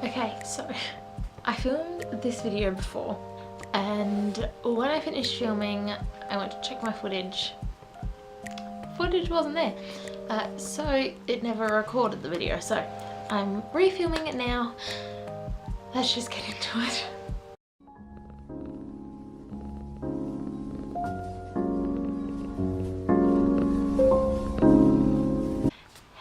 Okay, so I filmed this video before, and when I finished filming I went to check my footage. Footage wasn't there, so it never recorded the video, so I'm refilming it now. Let's just get into it.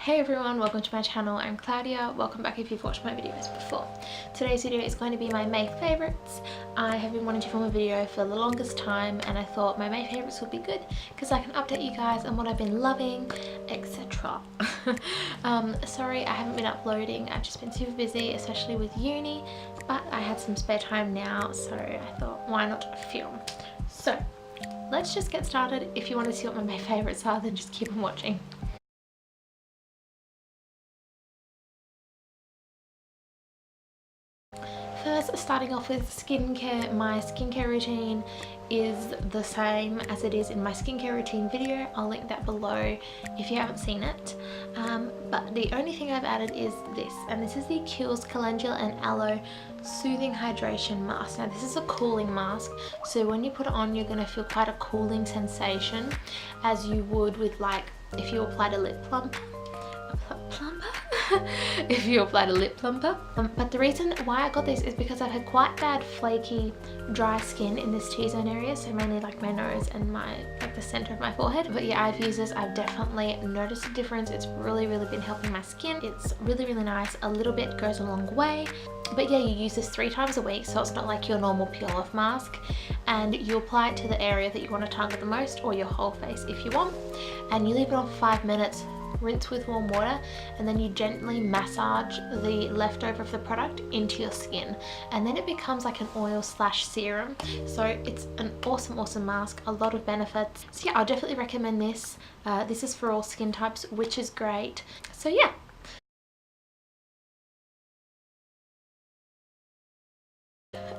Hey everyone, welcome to my channel. I'm Claudia. Welcome back if you've watched my videos before. Today's video is going to be my May favourites. I have been wanting to film a video for the longest time, and I thought my May favourites would be good because I can update you guys on what I've been loving, etc. Sorry I haven't been uploading. I've just been super busy, especially with uni, but I had some spare time now, so I thought why not film. So let's just get started. If you want to see what my May favourites are, then just keep on watching. First, starting off with skincare, my skincare routine is the same as it is in my skincare routine video. I'll link that below if you haven't seen it. But the only thing I've added is this, and this is the Kiehl's Calendula and Aloe Soothing Hydration Mask. Now this is a cooling mask, so when you put it on you're going to feel quite a cooling sensation, as you would with like if you applied a lip plumper. If you applied a lip plumper. But the reason why I got this is because I've had quite bad flaky dry skin in this T-zone area, so mainly like my nose and my like the center of my forehead. But yeah, I've used this, I've definitely noticed a difference. It's really been helping my skin. It's really nice. A little bit goes a long way. But yeah, you use this 3 times a week, so it's not like your normal peel off mask, and you apply it to the area that you want to target the most, or your whole face if you want, and you leave it on for 5 minutes. Rinse with warm water, and then you gently massage the leftover of the product into your skin, and then it becomes like an oil slash serum. So it's an awesome mask, a lot of benefits. So yeah, I'll definitely recommend this. This is for all skin types, which is great. So yeah.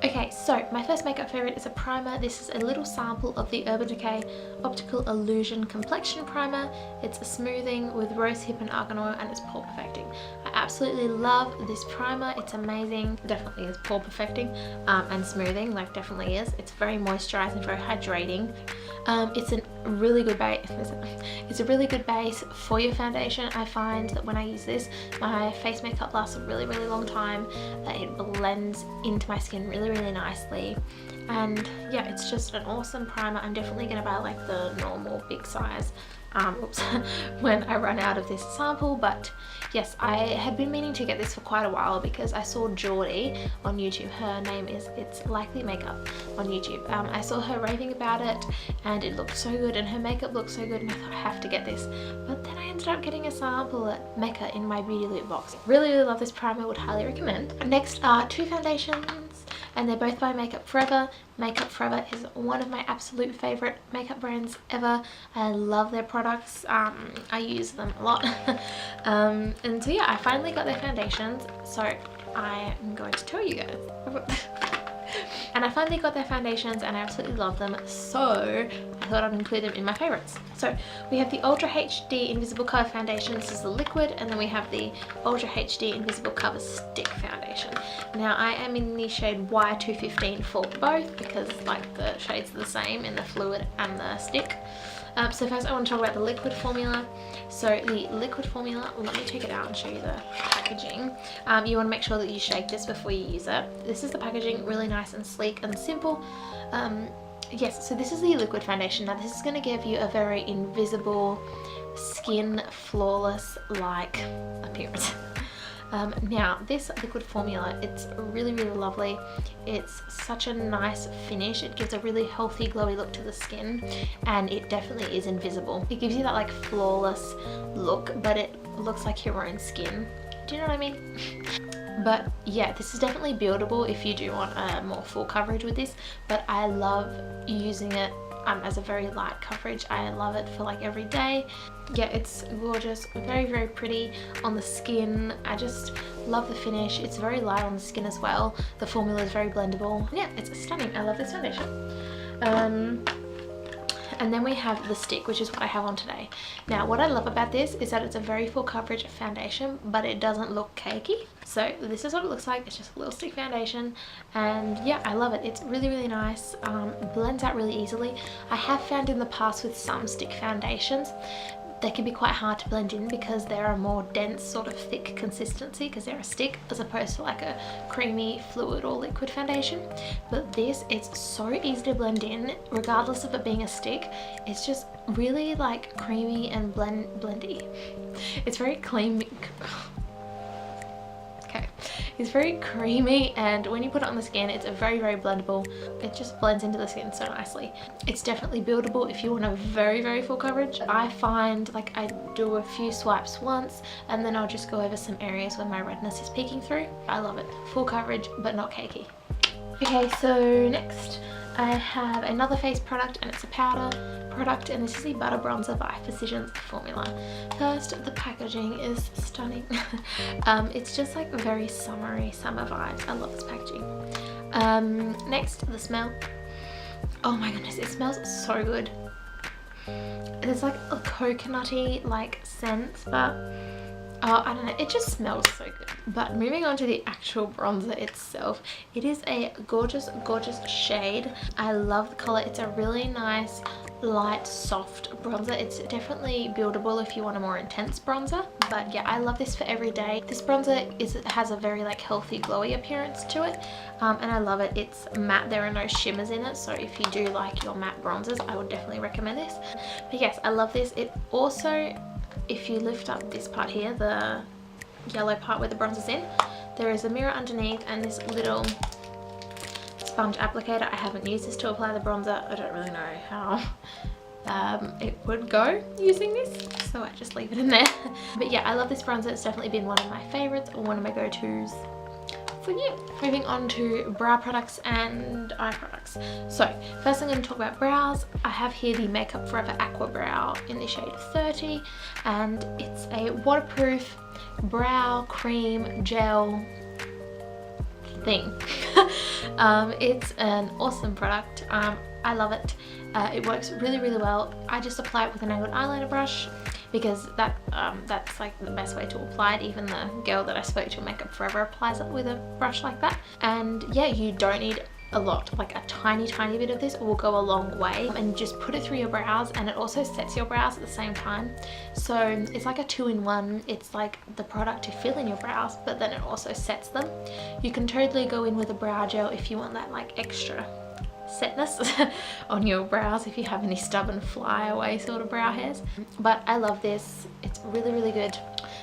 Okay, so my first makeup favourite is a primer. This is a little sample of the Decay Optical Illusion Complexion Primer. It's a smoothing with rosehip and argan oil, and it's pore perfecting. I absolutely love this primer. It's amazing. It definitely is pore perfecting and smoothing, like definitely is. It's very moisturising, very hydrating. It's a really good base. It's a really good base for your foundation. I find that when I use this, my face makeup lasts a really long time. It blends into my skin really nicely, and yeah, it's just an awesome primer. I'm definitely gonna buy like the normal big size when I run out of this sample. But yes, I had been meaning to get this for quite a while because I saw Geordie on YouTube. Her name is It's Likely Makeup on YouTube. I saw her raving about it, and it looked so good, and her makeup looked so good, and I thought I have to get this. But then I ended up getting a sample at Mecca in my beauty loot box. Really love this primer, would highly recommend. Next are 2 foundations, and they're both by Makeup Forever. Makeup Forever is one of my absolute favourite makeup brands ever. I love their products. I use them a lot. And so yeah, I finally got their foundations, so I am going to tell you guys. And I finally got their foundations, and I absolutely love them, so I thought I'd include them in my favourites. So we have the Ultra HD Invisible Cover Foundation. This is the liquid, and then we have the Ultra HD Invisible Cover Stick Foundation. Now I am in the shade Y215 for both because like the shades are the same in the fluid and the stick. So first I want to talk about the liquid formula. So the liquid formula, let me take it out and show you the packaging. You want to make sure that you shake this before you use it. This is the packaging, really nice and sleek and simple. Yes, so this is the liquid foundation. Now this is going to give you a very invisible, skin flawless like appearance. Now this liquid formula, it's really lovely. It's such a nice finish. It gives a really healthy glowy look to the skin, and it definitely is invisible. It gives you that like flawless look, but it looks like your own skin. Do you know what I mean? But yeah, this is definitely buildable if you do want more full coverage with this, but I love using it as a very light coverage. I love it for like every day. Yeah, it's gorgeous, very pretty on the skin. I just love the finish. It's very light on the skin as well. The formula is very blendable. Yeah, it's stunning. I love this foundation. And then we have the stick, which is what I have on today. Now, what I love about this is that it's a very full coverage foundation, but it doesn't look cakey. So this is what it looks like. It's just a little stick foundation, and yeah, I love it. It's really, really nice. Blends out really easily. I have found in the past with some stick foundations, they can be quite hard to blend in because they're a more dense sort of thick consistency because they're a stick as opposed to like a creamy fluid or liquid foundation. But this, it's so easy to blend in regardless of it being a stick. It's just really like creamy and blendy. It's very clean. Okay, it's very creamy, and when you put it on the skin, it's a very, very blendable. It just blends into the skin so nicely. It's definitely buildable if you want a very, very full coverage. I find like I do a few swipes once and then I'll just go over some areas where my redness is peeking through. I love it. Full coverage but not cakey. Okay, so next I have another face product, and it's a powder product, and this is the Butter Bronzer by Precision Formula. First, the packaging is stunning. It's just like very summery, summer vibes. I love this packaging. Next, the smell. Oh my goodness, it smells so good. There's like a coconutty like scent, but I don't know, it just smells so good. But moving on to the actual bronzer itself, it is a gorgeous, gorgeous shade. I love the color. It's a really nice, light, soft bronzer. It's definitely buildable if you want a more intense bronzer. But yeah, I love this for every day. This bronzer has a very like healthy, glowy appearance to it. And I love it. It's matte. There are no shimmers in it. So if you do like your matte bronzers, I would definitely recommend this. But yes, I love this. It also, if you lift up this part here, the yellow part where the bronzer's in, there is a mirror underneath and this little sponge applicator. I haven't used this to apply the bronzer. I don't really know how it would go using this, so I just leave it in there. But yeah, I love this bronzer. It's definitely been one of my favorites, or one of my go-tos. So yeah, moving on to brow products and eye products. So first I'm going to talk about brows. I have here the Makeup Forever Aqua Brow in the shade 30, and it's a waterproof brow cream gel thing. It's an awesome product. I love it. It works really, really well. I just apply it with an angled eyeliner brush because that's like the best way to apply it. Even the girl that I spoke to, Makeup Forever, applies it with a brush like that. And yeah, you don't need a lot, like a tiny bit of this will go a long way. And just put it through your brows, and it also sets your brows at the same time. So it's like a 2-in-1. It's like the product to fill in your brows, but then it also sets them. You can totally go in with a brow gel if you want that like extra setness on your brows, if you have any stubborn flyaway sort of brow hairs. But I love this. It's really, really good.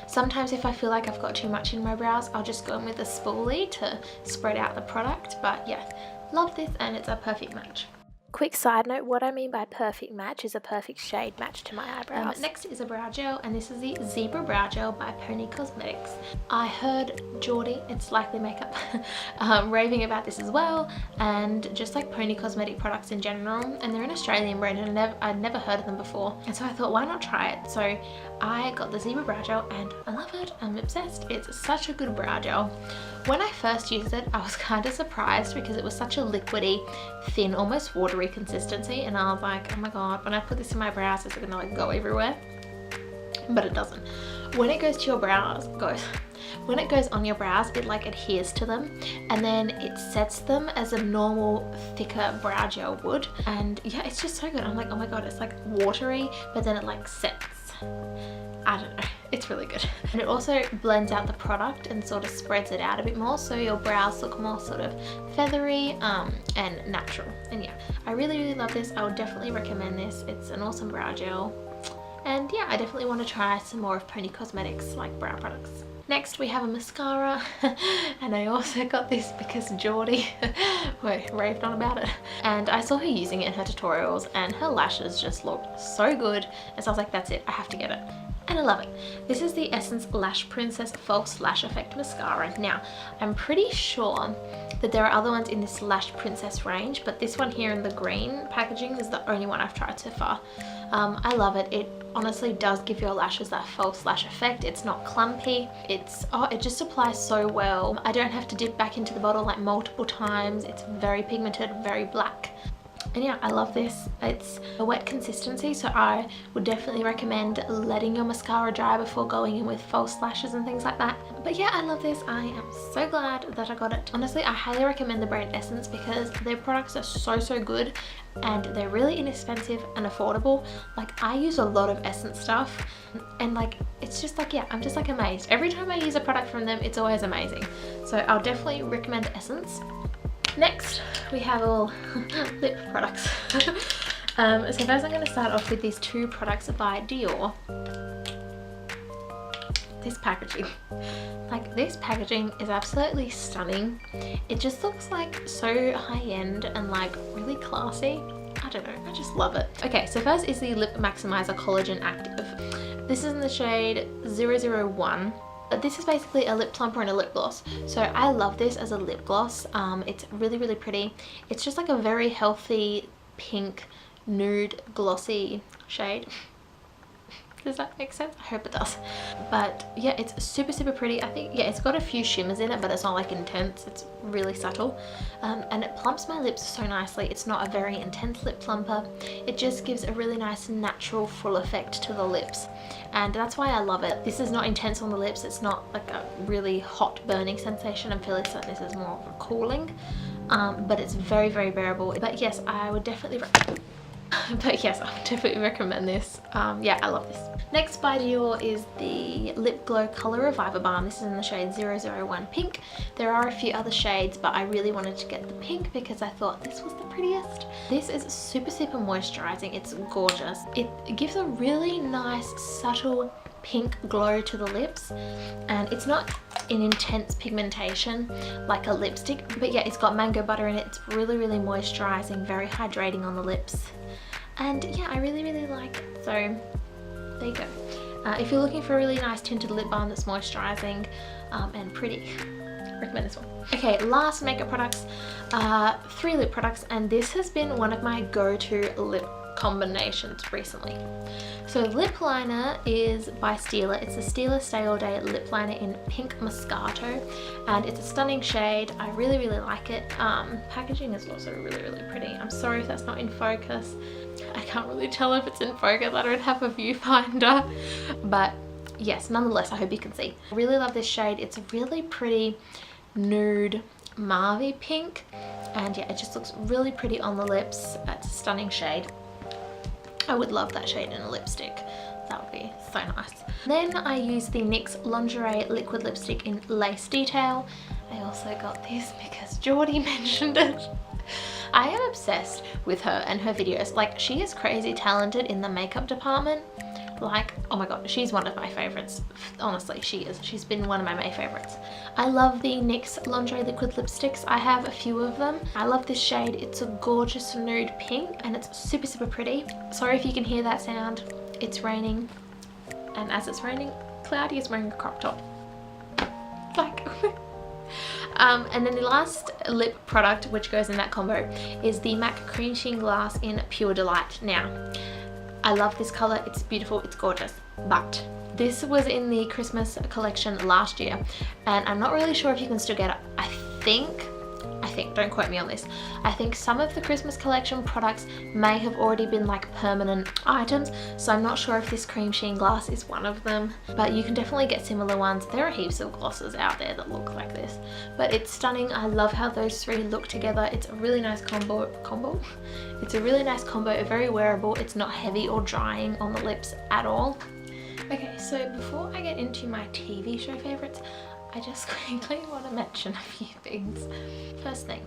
Sometimes if I feel like I've got too much in my brows, I'll just go in with a spoolie to spread out the product. But yeah, love this, and it's a perfect match. Quick side note, what I mean by perfect match is a perfect shade match to my eyebrows. Next is a brow gel, and this is the Zebra Brow Gel by Poni Cosmetics. I heard Geordie, it's likely makeup, raving about this as well, and just like Poni Cosmetic products in general, and they're an Australian brand, and I'd never heard of them before, and so I thought, why not try it? So I got the Zebra Brow Gel, and I love it. I'm obsessed. It's such a good brow gel. When I first used it, I was kind of surprised because it was such a liquidy, thin, almost watery consistency, and I was like, oh my god, when I put this in my brows, it's gonna like go everywhere. But it doesn't. When it goes to your brows, when it goes on your brows, it like adheres to them, and then it sets them as a normal thicker brow gel would. And yeah, it's just so good. I'm like, oh my god, it's like watery, but then it like sets. I don't know, it's really good. And it also blends out the product and sort of spreads it out a bit more, so your brows look more sort of feathery and natural. And yeah, I really, really love this. I would definitely recommend this. It's an awesome brow gel. And yeah, I definitely want to try some more of Poni Cosmetics like brow products. Next we have a mascara, and I also got this because Geordie raved on about it, and I saw her using it in her tutorials, and her lashes just looked so good, and so I was like, that's it, I have to get it. And I love it. This is the Essence Lash Princess False Lash Effect Mascara. Now, I'm pretty sure that there are other ones in this Lash Princess range, but this one here in the green packaging is the only one I've tried so far. I love it. It honestly does give your lashes that false lash effect. It's not clumpy. It just applies so well. I don't have to dip back into the bottle like multiple times. It's very pigmented, very black. And yeah, I love this. It's a wet consistency, so I would definitely recommend letting your mascara dry before going in with false lashes and things like that. But yeah, I love this. I am so glad that I got it. Honestly, I highly recommend the brand Essence because their products are so good and they're really inexpensive and affordable. Like, I use a lot of Essence stuff and like, it's just like, yeah, I'm just like amazed. Every time I use a product from them, it's always amazing. So I'll definitely recommend Essence. Next, we have all lip products. So first I'm going to start off with these two products by Dior. This packaging. Like, this packaging is absolutely stunning. It just looks like so high-end and like really classy. I don't know, I just love it. Okay, so first is the Lip Maximizer Collagen Active. This is in the shade 001. This is basically a lip plumper and a lip gloss. So I love this as a lip gloss. It's really pretty. It's just like a very healthy pink nude glossy shade. Does that make sense? I hope it does. But yeah, it's super pretty. I think, yeah, it's got a few shimmers in it, but it's not like intense. It's really subtle. And it plumps my lips so nicely. It's not a very intense lip plumper. It just gives a really nice natural full effect to the lips. And that's why I love it. This is not intense on the lips. It's not like a really hot burning sensation. I'm feeling like this is more of a cooling. But it's very bearable. But yes, I would definitely recommend this. Yeah, I love this. Next by Dior is the Lip Glow Color Reviver Balm. This is in the shade 001 Pink. There are a few other shades, but I really wanted to get the pink because I thought this was the prettiest. This is super moisturizing. It's gorgeous. It gives a really nice subtle pink glow to the lips, and it's not an intense pigmentation like a lipstick, but yeah, it's got mango butter in it. It's really moisturizing, very hydrating on the lips. And yeah, I really like it. So there you go. If you're looking for a really nice tinted lip balm that's moisturizing and pretty, recommend this one. Okay, last makeup products, 3 lip products, and this has been one of my go-to lip combinations recently. So lip liner is by Stila. It's a Stila Stay All Day lip liner in Pink Moscato, and it's a stunning shade. I really like it. Packaging is also really pretty. I'm sorry if that's not in focus. I can't really tell if it's in focus. I don't have a viewfinder, but yes, nonetheless, I hope you can see. I really love this shade. It's a really pretty nude mauve pink, and yeah, it just looks really pretty on the lips. It's a stunning shade. I would love that shade in a lipstick. That would be so nice. Then I use the NYX Lingerie Liquid Lipstick in Lace Detail. I also got this because Geordie mentioned it. I am obsessed with her and her videos. Like, she is crazy talented in the makeup department. Like, oh my god, she's one of my favorites. Honestly, she is. She's been one of my favorites. I love the NYX Lingerie Liquid Lipsticks. I have a few of them. I love this shade. It's a gorgeous nude pink and it's super pretty. Sorry if you can hear that sound. It's raining, and as it's raining, Cloudy is wearing a crop top. Like, and then the last lip product which goes in that combo is the MAC Cream Sheen Glass in Pure Delight. Now, I love this color. It's beautiful, it's gorgeous, but this was in the Christmas collection last year, and I'm not really sure if you can still get it. I think, don't quote me on this, I think some of the Christmas collection products may have already been like permanent items, so I'm not sure if this Cream Sheen Glass is one of them, but you can definitely get similar ones. There are heaps of glosses out there that look like this, but it's stunning. I love how those 3 look together. It's a really nice combo. It's a really nice combo, very wearable. It's not heavy or drying on the lips at all. Okay, so before I get into my TV show favorites, I just quickly want to mention a few things. First thing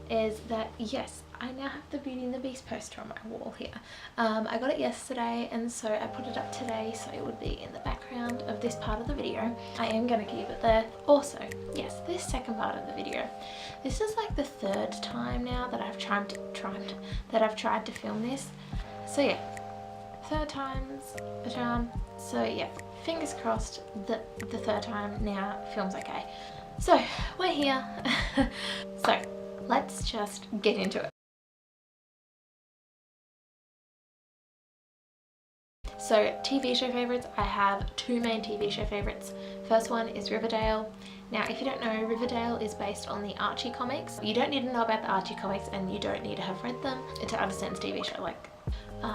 is that yes, I now have the Beauty and the Beast poster on my wall here. I got it yesterday, and so I put it up today so it would be in the background of this part of the video. I am going to keep it there. Also, yes, this second part of the video, this is like the 3rd time now that I've tried to film this. So yeah, 3rd time's a charm. So yeah, fingers crossed that the 3rd time now film's okay. So we're here. So let's just get into it. So TV show favorites, I have 2 main TV show favorites. First one is Riverdale. Now, if you don't know, Riverdale is based on the Archie comics. You don't need to know about the Archie comics and you don't need to have read them to understand this TV show. Like,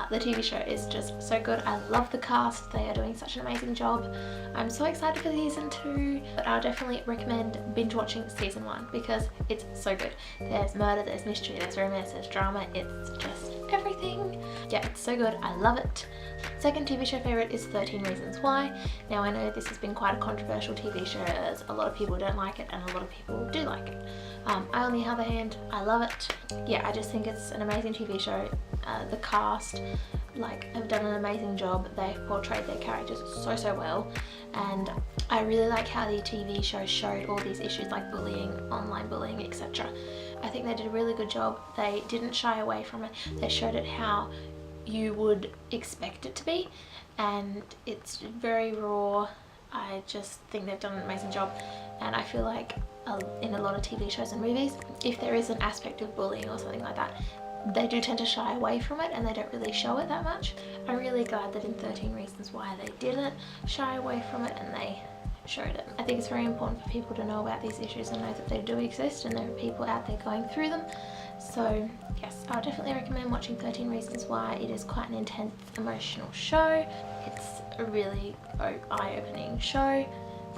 the TV show is just so good. I love the cast. They are doing such an amazing job. I'm so excited for season 2, but I'll definitely recommend binge watching season 1 because it's so good. There's murder, there's mystery, there's romance, there's drama. It's just everything. Yeah, it's so good. I love it. Second TV show favourite is 13 Reasons Why. Now, I know this has been quite a controversial TV show as a lot of people don't like it and a lot of people do like it. I, on the other hand, I love it. Yeah, I just think it's an amazing TV show. The cast have done an amazing job. They've portrayed their characters so well, and I really like how the TV show showed all these issues like bullying, online bullying, etc. I think they did a really good job. They didn't shy away from it. They showed it how you would expect it to be, and it's very raw. I just think they've done an amazing job, and I feel like in a lot of TV shows and movies, if there is an aspect of bullying or something like that, they do tend to shy away from it and they don't really show it that much. I'm really glad that in 13 Reasons Why they didn't shy away from it and they showed it. I think it's very important for people to know about these issues and know that they do exist and there are people out there going through them. So yes, I'll definitely recommend watching 13 Reasons Why. It is quite an intense, emotional show. It's a really eye-opening show,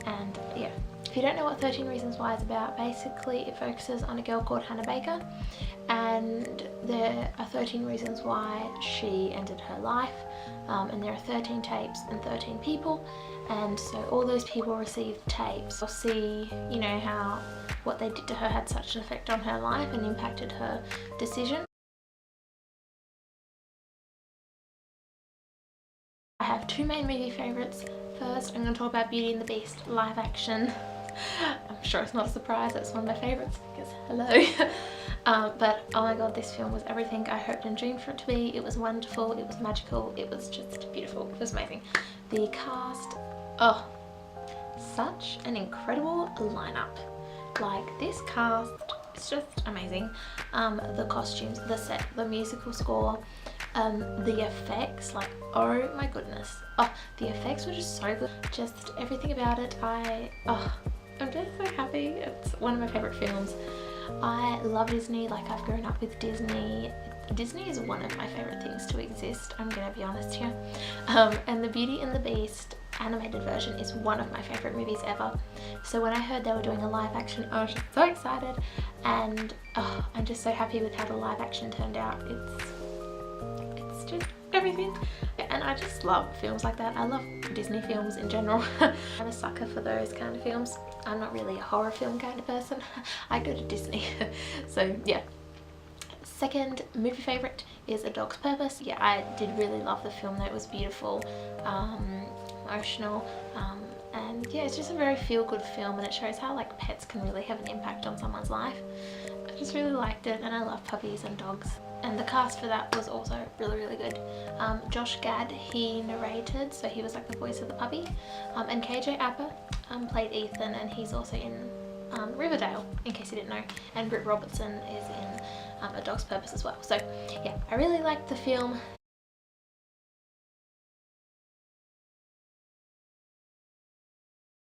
and yeah. If you don't know what 13 Reasons Why is about, basically it focuses on a girl called Hannah Baker, and there are 13 reasons why she ended her life, and there are 13 tapes and 13 people, and so all those people received tapes. You'll see, you know, how what they did to her had such an effect on her life and impacted her decision. I have two main movie favourites. First, I'm going to talk about Beauty and the Beast live action. I'm sure it's not a surprise, it's one of my favourites because hello. But oh my god, this film was everything I hoped and dreamed for it to be. It was wonderful, it was magical, it was just beautiful, it was amazing. The cast, oh, such an incredible lineup. Like, this cast is just amazing. The costumes, the set, the musical score, the effects, like, oh my goodness. Oh, the effects were just so good. Just everything about it, I'm just so happy. It's one of my favourite films. I love Disney, like I've grown up with Disney. Disney is one of my favourite things to exist, I'm gonna be honest here. And the Beauty and the Beast animated version is one of my favourite movies ever. So when I heard they were doing a live action, I was just so excited, and I'm just so happy with how the live action turned out. It's just everything, and I just love films like that. I love Disney films in general. I'm a sucker for those kind of films. I'm not really a horror film kind of person. I go to Disney. So yeah. Second movie favourite is A Dog's Purpose. Yeah, I did really love the film though. It was beautiful, emotional, and yeah, it's just a very feel-good film, and it shows how like pets can really have an impact on someone's life. I just really liked it, and I love puppies and dogs. And the cast for that was also really good. Josh Gad, he narrated, so he was like the voice of the puppy. And KJ Apa played Ethan, and he's also in Riverdale, in case you didn't know. And Britt Robertson is in A Dog's Purpose as well. So yeah, I really liked the film.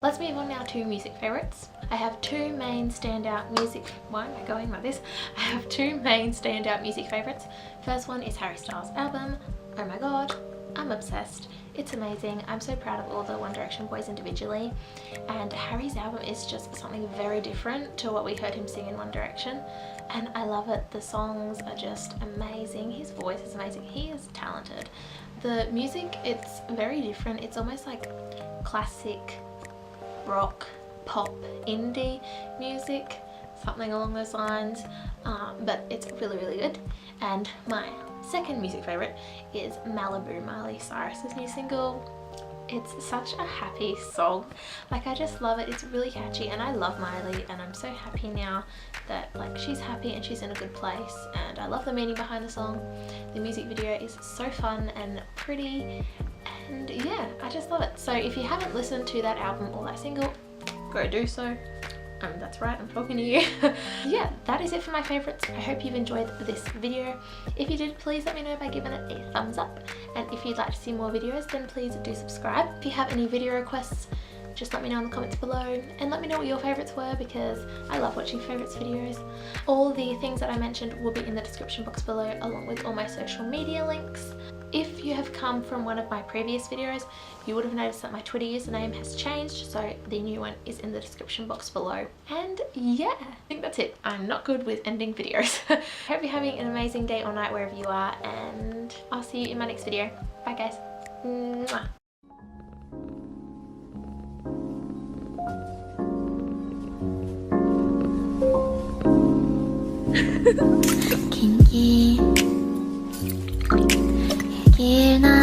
Let's move on now to music favourites. I have two main standout music... Why am I going like this? I have two main standout music favourites. First one is Harry Styles' album. Oh my god, I'm obsessed. It's amazing. I'm so proud of all the One Direction boys individually. And Harry's album is just something very different to what we heard him sing in One Direction. And I love it. The songs are just amazing. His voice is amazing. He is talented. The music, it's very different. It's almost like classic rock, pop, indie music, something along those lines, but it's really good. And my second music favourite is Malibu, Miley Cyrus's new single. It's such a happy song. Like, I just love it. It's really catchy, and I love Miley, and I'm so happy now that like she's happy and she's in a good place, and I love the meaning behind the song. The music video is so fun and pretty, and yeah, I just love it. So if you haven't listened to that album or that single, go do so. That's right, I'm talking to you. Yeah, that is it for my favourites. I hope you've enjoyed this video. If you did, please let me know by giving it a thumbs up. And if you'd like to see more videos, then please do subscribe. If you have any video requests, just let me know in the comments below and let me know what your favourites were, because I love watching favourites videos. All the things that I mentioned will be in the description box below, along with all my social media links. If you have come from one of my previous videos, you would have noticed that my Twitter username has changed, so the new one is in the description box below. And yeah, I think that's it. I'm not good with ending videos. Hope you're having an amazing day or night wherever you are, and I'll see you in my next video. Bye guys. Mwah. kinky. 얘기나